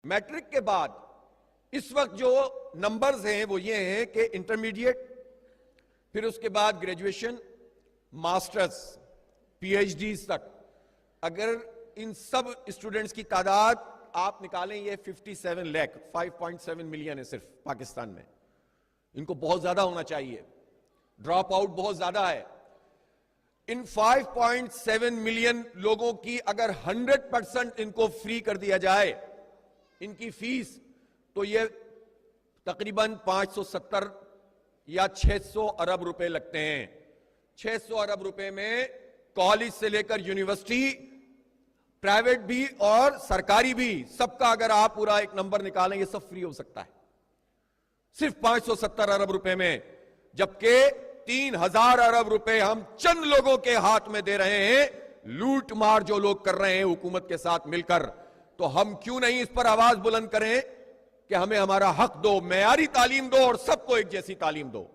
Matric کے بعد اس وقت جو نمبرز ہیں وہ یہ ہیں کہ انٹرمیڈیٹ، پھر اس کے بعد graduation, masters, P H Ds تک، اگر ان سب اسٹوڈنٹس کی تعداد آپ نکالیں یہ 57 لاکھ 5.7 ملین ہے صرف پاکستان میں. ان کو بہت زیادہ ہونا چاہیے، ڈراپ آؤٹ بہت زیادہ ہے. ان 5.7 ملین لوگوں کی اگر 100% ان کو فری کر دیا جائے ان کی فیس، تو یہ تقریباً 570 یا 600 ارب روپے لگتے ہیں. 600 ارب روپے میں کالج سے لے کر یونیورسٹی، پرائیویٹ بھی اور سرکاری بھی، سب کا اگر آپ پورا ایک نمبر نکالیں یہ سب فری ہو سکتا ہے صرف 570 ارب روپے میں. جبکہ 3000 ارب روپے ہم چند لوگوں کے ہاتھ میں دے رہے ہیں، لوٹ مار جو لوگ کر رہے ہیں حکومت کے ساتھ مل کر. تو ہم کیوں نہیں اس پر آواز بلند کریں کہ ہمیں ہمارا حق دو، معیاری تعلیم دو اور سب کو ایک جیسی تعلیم دو.